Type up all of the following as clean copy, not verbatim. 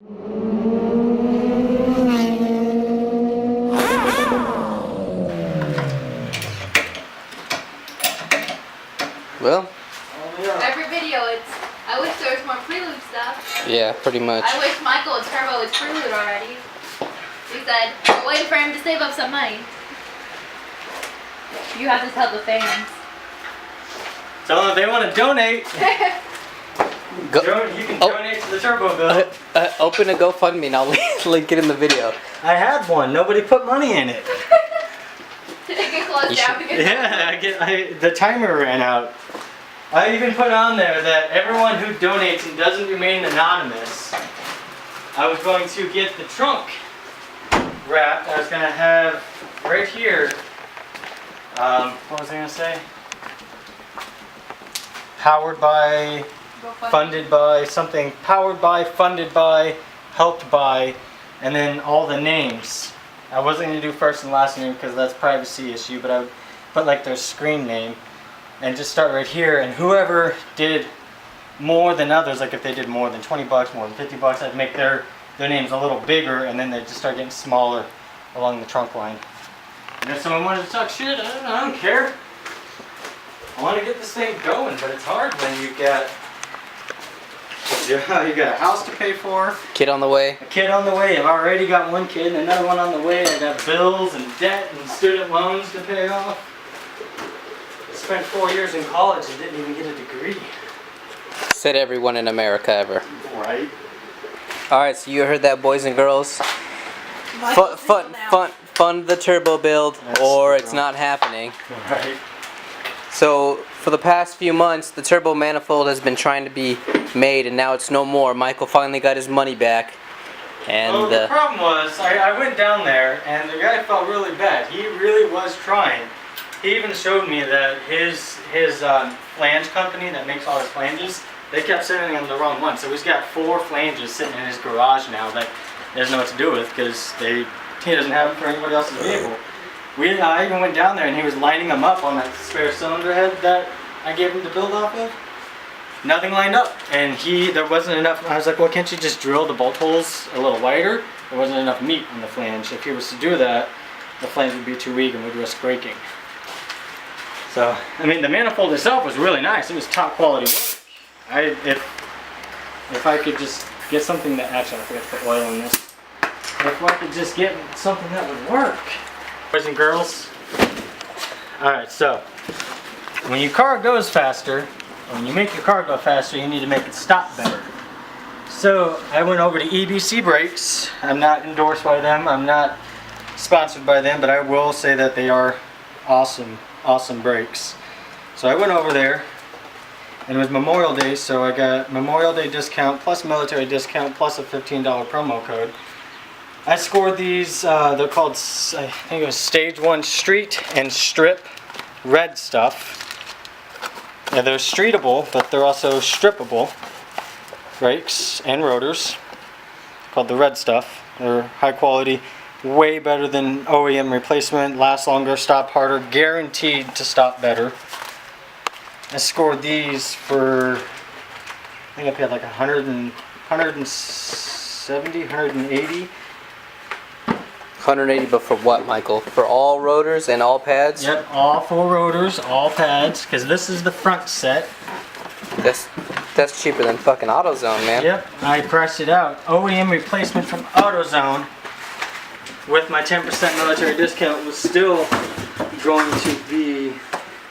Well, every video I wish there was more Prelude stuff. yeah, pretty much. I wish Michael would turbo his Prelude already. He said, waiting for him to save up some money. You have to tell the fans. Tell them if they want to donate. You can donate to the turbo build. Open a GoFundMe and I'll link it in the video. I had one. Nobody put money in it. Did it get closed down? Yeah, the timer ran out. I even put on there that everyone who donates and doesn't remain anonymous, I was going to get the trunk wrapped. I was going to have right here, what was I going to say? Powered by, funded by, something, powered by, funded by, helped by, and then all the names. I wasn't going to do first and last name because that's a privacy issue, but I would put like their screen name and just start right here, and whoever did more than others, like if they did more than 20 bucks, more than 50 bucks, I'd make their names a little bigger, and then they'd just start getting smaller along the trunk line. And if someone wanted to talk shit, I don't care. I want to get this thing going, but it's hard when you got a house to pay for. Kid on the way. A kid on the way. I've already got one kid and another one on the way. I got bills and debt and student loans to pay off. Spent 4 years in college and didn't even get a degree. Said everyone in America ever. Right. Alright, so you heard that, boys and girls. Fund the turbo build, or it's not happening. Right. So, for the past few months, the turbo manifold has been trying to be made, and now it's no more. Michael finally got his money back. And well, the problem was, I went down there, and the guy felt really bad. He really was trying. He even showed me that his flange company that makes all his flanges, they kept sending him the wrong one. So he's got 4 flanges sitting in his garage now that he doesn't know what to do with because he doesn't have them for anybody else's vehicle. I even went down there and he was lining them up on that spare cylinder head that I gave him to build off of. Nothing lined up, and there wasn't enough. I was like, well, can't you just drill the bolt holes a little wider? There wasn't enough meat on the flange. If he was to do that, the flange would be too weak and would risk breaking. So, I mean, the manifold itself was really nice. It was top quality work. If I could just get something that, actually, I forgot to put oil in this. If I could just get something that would work. Boys and girls. Alright, so, when your car goes faster, when you make your car go faster, you need to make it stop better. So, I went over to EBC Brakes. I'm not endorsed by them. I'm not sponsored by them, but I will say that they are awesome brakes. So I went over there, and it was Memorial Day, so I got Memorial Day discount plus military discount plus a $15 promo code. I scored these, they're called, I think it was Stage 1 Street and Strip red stuff. Now they're streetable, but they're also strippable brakes and rotors, called the red stuff. They're high quality. Way better than OEM replacement, last longer, stop harder, guaranteed to stop better. I scored these for, I think I paid like 170, 180. 180, but for what, Michael? For all rotors and all pads? Yep, all 4 rotors, all pads, because this is the front set. That's cheaper than fucking AutoZone, man. Yep, I priced it out. OEM replacement from AutoZone with my 10% military discount was still going to be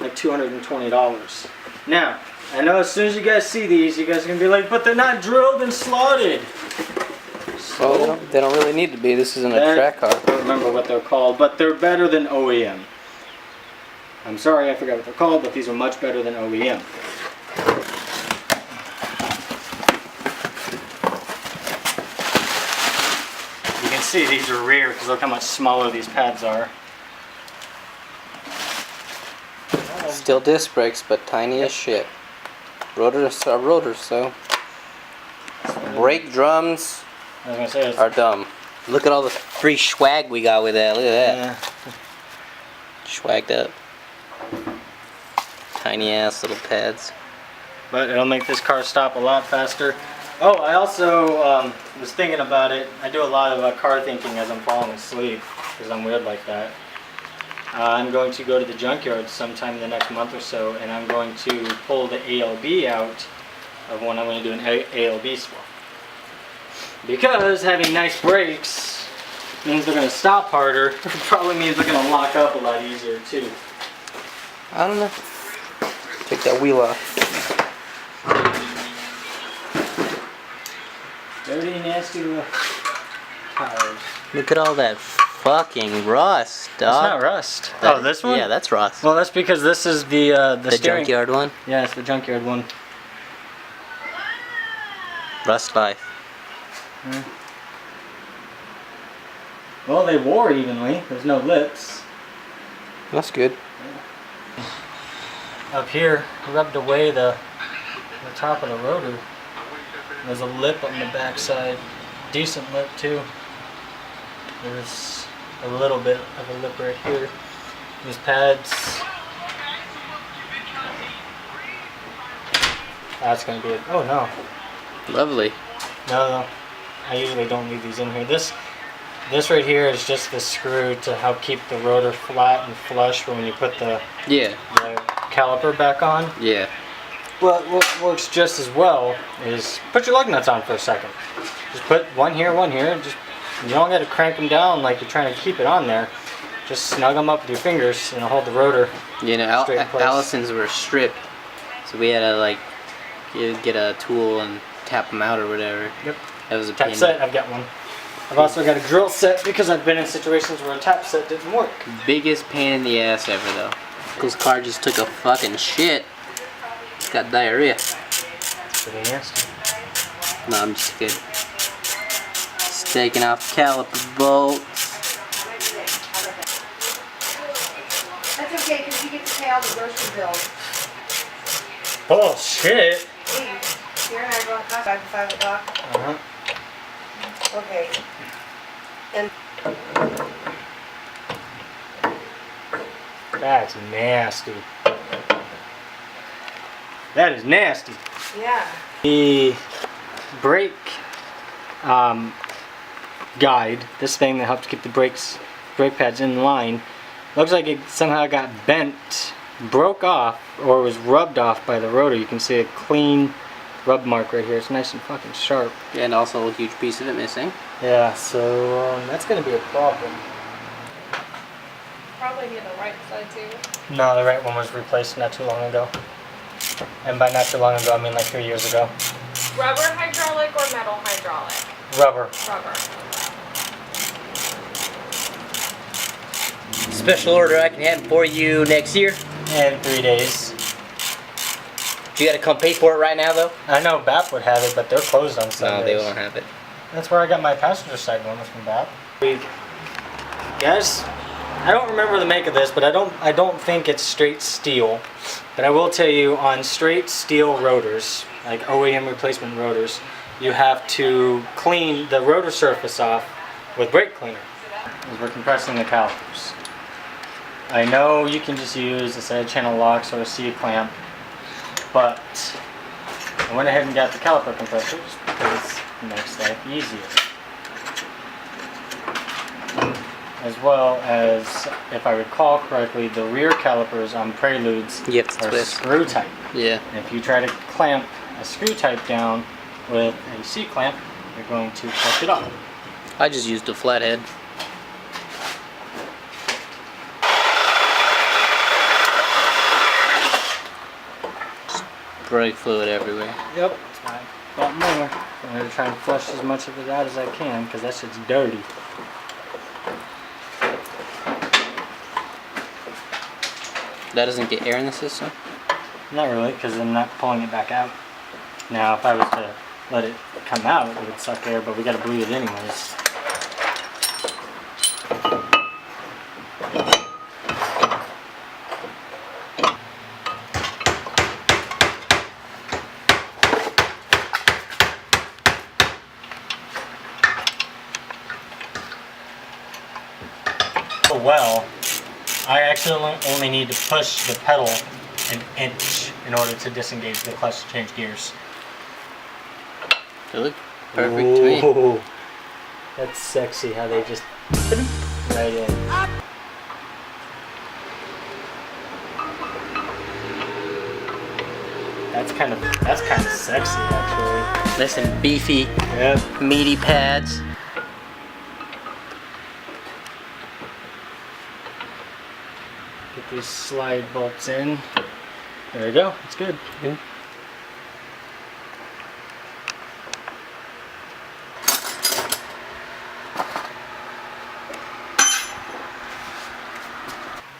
like $220. Now, I know as soon as you guys see these, you guys are going to be like, but they're not drilled and slotted. So, well, they don't really need to be. This isn't a track car. I don't remember what they're called, but they're better than OEM. I'm sorry, I forgot what they're called, but these are much better than OEM. You can see these are rear because look how much smaller these pads are. Still disc brakes, but tiny as shit. Rotors are rotors, so. Brake drums are dumb. Look at all the free swag we got with that. Look at that. Yeah. Swagged up. Tiny ass little pads. But it'll make this car stop a lot faster. Oh, I also was thinking about it. I do a lot of car thinking as I'm falling asleep because I'm weird like that. I'm going to go to the junkyard sometime in the next month or so, and I'm going to pull the ALB out of when I'm going to do an ALB swap. Because having nice brakes means they're going to stop harder. It probably means they're going to lock up a lot easier too. I don't know. Take that wheel off. Dirty, nasty tires. Look at all that fucking rust, dog. It's not rust. Oh, this one? Yeah, that's rust. Well, that's because this is the steering. junkyard one? Yeah, it's the junkyard one. Rust life. Well, they wore evenly. There's no lips. That's good. Up here, rubbed away the top of the rotor. There's a lip on the back side. Decent lip too. There's a little bit of a lip right here. These pads. That's gonna be it. Oh no. Lovely. No. I usually don't leave these in here. This right here is just the screw to help keep the rotor flat and flush for when you put the caliper back on. Yeah. Well, what works just as well is put your lug nuts on for a second. Just put one here, and just you don't got to crank them down like you're trying to keep it on there. Just snug them up with your fingers and it'll hold the rotor. You know, straight in place. Allison's were stripped, so we had to like get a tool and tap them out or whatever. Yep. That was a Tap pain. set. I've got one. I've also got a drill set because I've been in situations where a tap set didn't work. Biggest pain in the ass ever though. This car just took a fucking shit. It's got diarrhea. Pretty nasty. No, I'm just kidding. It's taking off caliper bolts. That's okay, because you get to pay all the grocery bills. Oh shit! Here, and I go to Costco after 5 o'clock. Uh-huh. Okay. And That's nasty. That is nasty. yeah. The brake guide, this thing that helps keep the brake pads in line, looks like it somehow got bent, broke off, or was rubbed off by the rotor. You can see a clean rub mark right here. It's nice and fucking sharp. Yeah, and also a huge piece of it missing. Yeah, so that's gonna be a problem. Probably need the right side too. No, the right one was replaced not too long ago. And by not too long ago, I mean like 3 years ago. Rubber hydraulic or metal hydraulic? Rubber. Rubber. Special order I can have for you next year. In 3 days. You gotta come pay for it right now though? I know BAP would have it, but they're closed on Sundays. No, they won't have it. That's where I got my passenger side one, was from BAP. Guys, I don't remember the make of this, but I don't think it's straight steel. But I will tell you, on straight steel rotors, like OEM replacement rotors, you have to clean the rotor surface off with brake cleaner. As we're compressing the calipers. I know you can just use a side channel locks or a C-clamp, but I went ahead and got the caliper compressors because it makes life easier. As well as, if I recall correctly, the rear calipers on Preludes are screw type. Yeah. And if you try to clamp a screw type down with a C-clamp, you're going to fuck it up. I just used a flathead. Just brake fluid everywhere. Yep. I thought more. I'm going to try and flush as much of it out as I can because that shit's dirty. That doesn't get air in the system? Not really, because I'm not pulling it back out. Now, if I was to let it come out, it would suck air, but we got to bleed it anyways. Well, I actually only need to push the pedal an inch in order to disengage the clutch to change gears. They look perfect to me. Ooh, that's sexy how they just right in. That's kind of sexy actually. Nice and beefy, Yep. meaty pads. Get these slide bolts in. There you go. It's good. Yeah.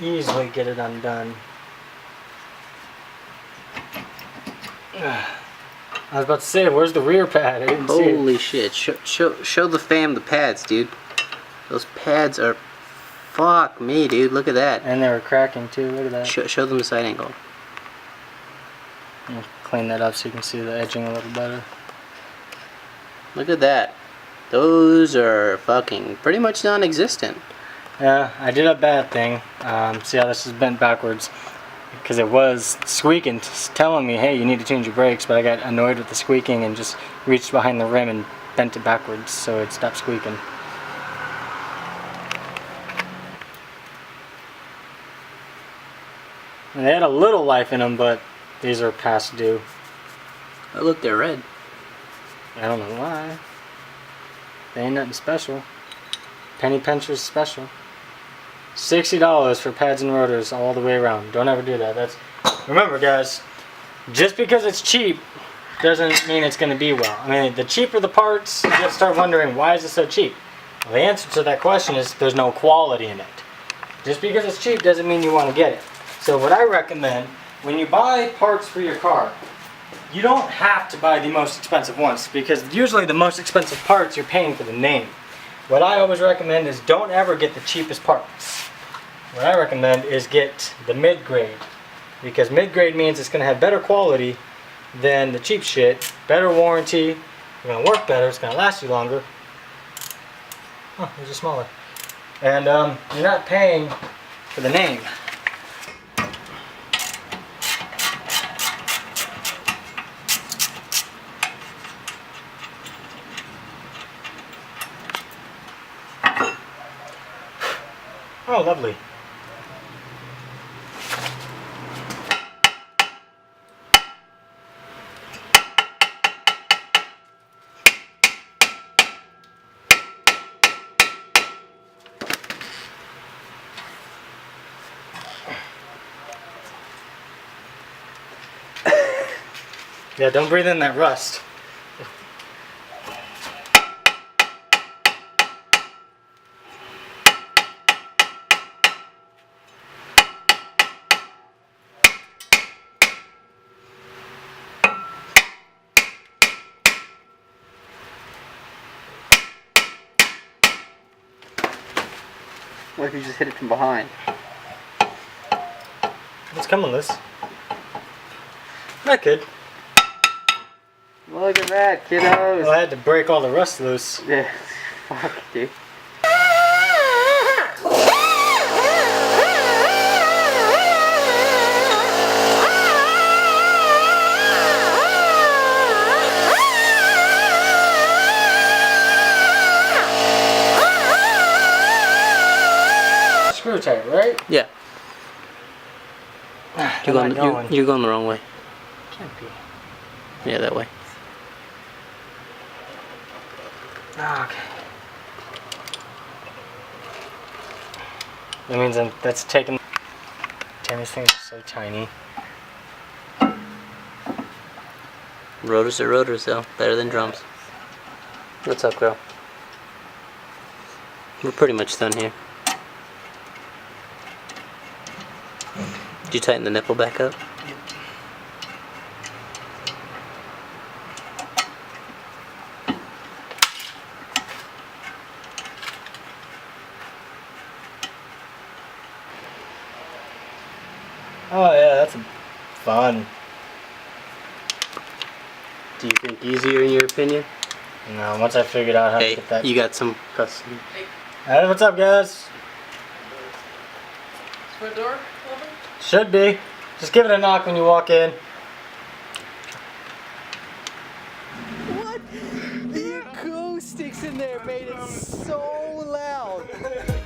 Easily get it undone. I was about to say, where's the rear pad? I didn't see it. Holy shit! Show the fam the pads, dude. Those pads are, fuck me, dude. Look at that. And they were cracking too. Look at that. Show them the side angle. I'll clean that up so you can see the edging a little better. Look at that. Those are fucking pretty much non-existent. Yeah, I did a bad thing. See how this is bent backwards? Because it was squeaking, telling me, hey, you need to change your brakes, but I got annoyed with the squeaking and just reached behind the rim and bent it backwards so it stopped squeaking. And they had a little life in them, but these are past due. Oh, look, they're red. I don't know why. They ain't nothing special. Penny pinchers special. $60 for pads and rotors all the way around. Don't ever do that. Remember, guys, just because it's cheap doesn't mean it's going to be well. I mean, the cheaper the parts, you just start wondering, why is it so cheap? Well, the answer to that question is there's no quality in it. Just because it's cheap doesn't mean you want to get it. So what I recommend, when you buy parts for your car, you don't have to buy the most expensive ones, because usually the most expensive parts you're paying for the name. What I always recommend is don't ever get the cheapest parts. What I recommend is get the mid-grade, because mid-grade means it's going to have better quality than the cheap shit, better warranty, it's going to work better, it's going to last you longer. Oh, these are smaller. And you're not paying for the name. Oh, lovely. Yeah, don't breathe in that rust. What if you just hit it from behind? It's coming loose. I could. Look at that, kiddos. Well, I had to break all the rust loose. Yeah, fuck, dude. Screw tight, right? Yeah. Going? You're going the wrong way. Can't be. Yeah, that way. Ah, okay. That means that's taking. Damn, these things are so tiny. Rotors are rotors, though. Better than drums. What's up, girl? We're pretty much done here. Did you tighten the nipple back up? Oh yeah, that's fun. Do you think easier in your opinion? No, once I figured out how to Hey, get that. you got some custom. Hey, what's up, guys? Front door open? Should be. Just give it a knock when you walk in. What? brakes in there made it so loud.